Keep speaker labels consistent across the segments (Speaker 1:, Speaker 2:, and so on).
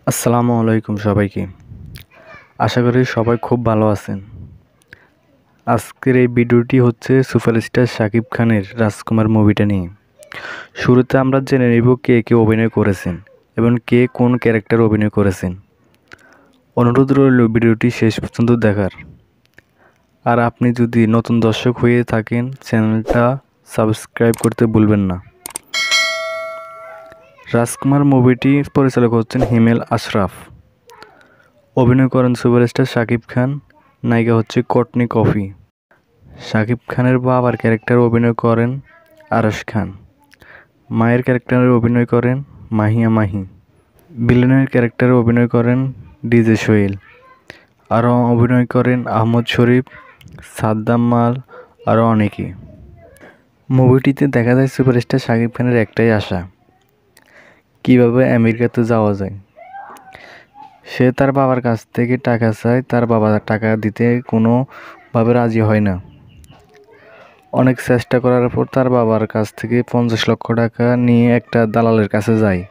Speaker 1: আসসালামু আলাইকুম সবাইকে। আশা করি সবাই খুব ভালো আছেন। আজকের এই ভিডিওটি হচ্ছে সুপারস্টার শাকিব খানের রাজকুমার মুভিটা নিয়ে। শুরুতে আমরা জেনে নিব কে কে অভিনয় করেছেন এবং কে কোন ক্যারেক্টার অভিনয় করেছেন। অনুরোধ রইল ভিডিওটি শেষ পর্যন্ত দেখার। আর আপনি যদি নতুন দর্শক হয়ে থাকেন চ্যানেলটা সাবস্ক্রাইব করতে ভুলবেন না। রাজকুমার মুভিটি পরিচালক হচ্ছেন হিমেল আশরাফ। অভিনয় করেন সুপারস্টার শাকিব খান, নায়িকা হচ্ছে কটনি কফি। শাকিব খানের বাবার ক্যারেক্টারে অভিনয় করেন আরশ খান। মায়ের ক্যারেক্টারে অভিনয় করেন মাহিয়া মাহি। ভিলেনের ক্যারেক্টারে অভিনয় করেন ডিজে সোহেল। আরও অভিনয় করেন আহমদ শরীফ, সাদ্দাম মাল, আরও অনেকে। মুভিটিতে দেখা যায় সুপারস্টার শাকিব খানের একটাই আশা, কীভাবে আমেরিকাতে যাওয়া যায়। সে তার বাবার কাছ থেকে টাকা চায়, তার বাবা টাকা দিতে কোনোভাবে রাজি হয় না। অনেক চেষ্টা করার পর তার বাবার কাছ থেকে 50 লক্ষ টাকা নিয়ে একটা দালালের কাছে যায়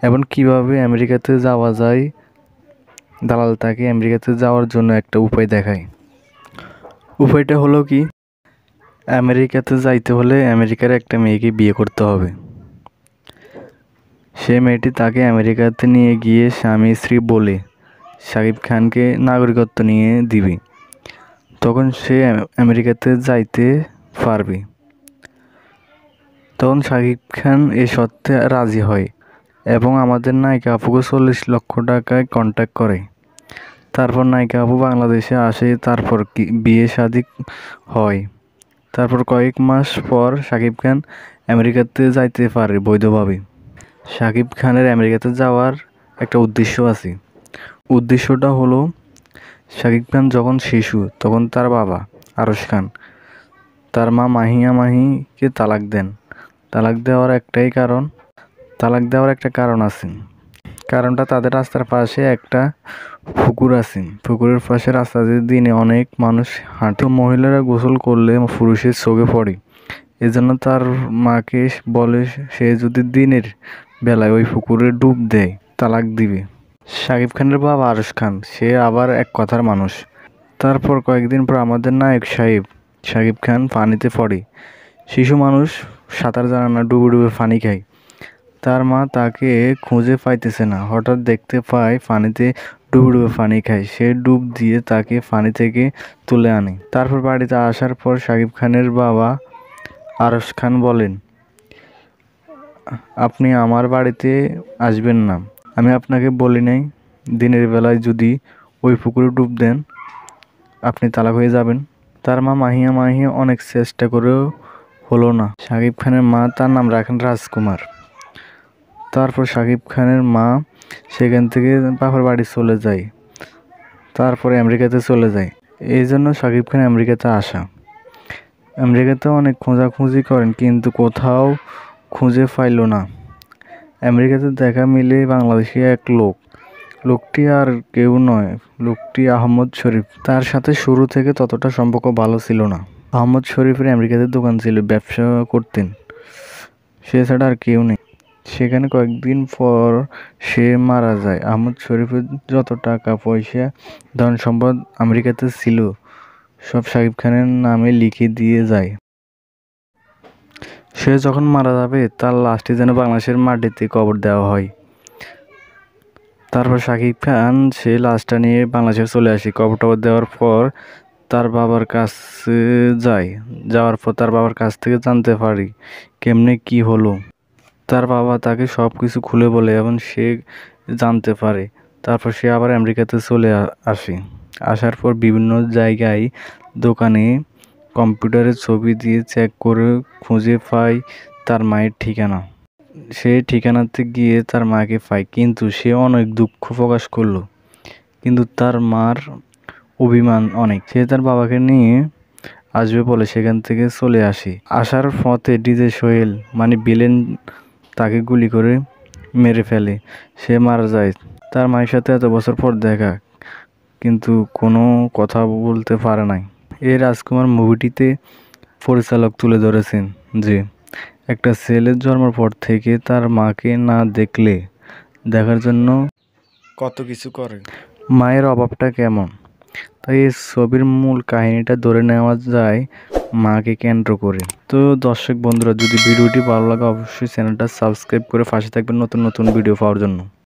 Speaker 1: এবং কিভাবে আমেরিকাতে যাওয়া যায় দালাল তাকে আমেরিকাতে যাওয়ার জন্য একটা উপায় দেখায়। উপায়টা হলো কি, আমেরিকাতে যাইতে হলে আমেরিকার একটা মেয়েকে বিয়ে করতে হবে। সে মেয়েটি তাকে আমেরিকাতে নিয়ে গিয়ে স্বামী স্ত্রী বলে শাকিব খানকে নাগরিকত্ব নিয়ে দিবে। তখন সে আমেরিকাতে যাইতে পারবে। তখন শাকিব খান এ শর্তে রাজি হয় এবং আমাদের নায়িকা আপুকে 40 লক্ষ টাকায় কন্ট্যাক্ট করে। তারপর নায়িকা আপু বাংলাদেশে আসে, তারপর বিয়ে শাদী হয়। তারপর কয়েক মাস পর শাকিব খান আমেরিকাতে যাইতে পারে বৈধভাবে। শাকিব খানের আমেরিকাতে যাওয়ার একটা উদ্দেশ্য আছে। উদ্দেশ্যটা হলো, শাকিব খান যখন শিশু তখন তার বাবা আরশ খান তার মা মাহিয়া মাহিকে তালাক দেন। তালাক দেওয়ার একটা কারণ আছে। কারণটা তাদের রাস্তার পাশে একটা পুকুর আছে। পুকুরের পাশে রাস্তা দিয়ে দিনে অনেক মানুষ হাঁটে। মহিলারা গোসল করলে পুরুষের চোখে পড়ে। এজন্য তার মাকে বলে সে যদি দিনের বেলায় ওই পুকুরে ডুব দেয় তালাক দিবে। শাকিব খানের বাবা আরশ খান সে আবার এক কথার মানুষ। তারপর কয়েকদিন পর আমাদের নায়ক শাকিব খান পানিতে পড়ে। শিশু মানুষ সাঁতার জানে না, ডুবে ডুবে পানি খায়। তার মা তাকে খুঁজে পাইতেছে না, হঠাৎ দেখতে পায় পানিতে ডুবে ডুবে পানি খায়। সে ডুব দিয়ে তাকে পানি থেকে তুলে আনে। তারপর বাড়িতে আসার পর শাকিব খানের বাবা আরশ খান বলেন, আপনি আমার বাড়িতে আসবেন না, আমি আপনাকে বলি নাই দিনের বেলায় যদি ওই পুকুরে ডুব দেন আপনি তালাক হয়ে যাবেন। তার মা মাহিয়া অনেক চেষ্টা করেও হলো না। শাকিব খানের মা তার নাম রাখেন রাজকুমার। তারপর শাকিব খানের মা সেখান থেকে বাপের বাড়ি চলে যায়, তারপরে আমেরিকাতে চলে যায়। এই জন্য শাকিব খান আমেরিকাতে আসা। আমেরিকাতে অনেক খোঁজাখুঁজি করেন কিন্তু কোথাও খুঁজে পাইল না। আমেরিকাতে দেখা মিলে বাংলাদেশি এক লোকটি আর কেউ নয়, লোকটি আহমদ শরীফ। তার সাথে শুরু থেকে ততটা সম্পর্ক ভালো ছিল না। আহমদ শরীফের আমেরিকাতে দোকান ছিল, ব্যবসা করতেন, সে ছাড়া আর কেউ নেই। সেখানে কয়েকদিন পর সে মারা যায়। আহমদ শরীফের যত টাকা পয়সা ধন সম্পদ আমেরিকাতে ছিল সব শাকিব খানের নামে লিখে দিয়ে যায়। সে যখন মারা যাবে তার লাশটি যেন বাংলাদেশের মাটিতে কবর দেওয়া হয়। তারপর শাকিব খান সে লাশটা নিয়ে বাংলাদেশে চলে আসে। কবর টবর দেওয়ার পর তার বাবার কাছে যাওয়ার পর তার বাবার কাছ থেকে জানতে পারি কেমনে কি হলো। তার বাবা তাকে সব কিছু খুলে বলে এবং সে জানতে পারে। তারপর সে আবার আমেরিকাতে চলে আসে। আসার পর বিভিন্ন জায়গায় দোকানে কম্পিউটারে ছবি দিয়ে চেক করে খুঁজে পায় তার মায়ের ঠিকানা। সে ঠিকানাতে গিয়ে তার মাকে পায়, কিন্তু সে অনেক দুঃখ প্রকাশ করলো। কিন্তু তার মার অভিমান অনেক। সে তার বাবাকে নিয়ে আসবে বলে সেখান থেকে চলে আসে। আসার পথে ডিজে সোহেল মানে ভিলেন তাকে গুলি করে মেরে ফেলে, সে মারা যায়। তার মায়ের সাথে এত বছর পর দেখা, কিন্তু কোনো কথা বলতে পারে নাই। এই রাজকুমার মুভিটিতে পরিচালক তুলে ধরেছেন যে একটা ছেলের জন্মের পর থেকে তার মাকে না দেখলে দেখার জন্য কত কিছু করে। মায়ের অভাবটা কেমন, তাই এই ছবির মূল কাহিনীটা ধরে নেওয়া যায় মাকে কেন্দ্র করে। তো দর্শক বন্ধুরা, যদি ভিডিওটি ভালো লাগে অবশ্যই চ্যানেলটা সাবস্ক্রাইব করে পাশে থাকবেন নতুন নতুন ভিডিও পাওয়ার জন্য।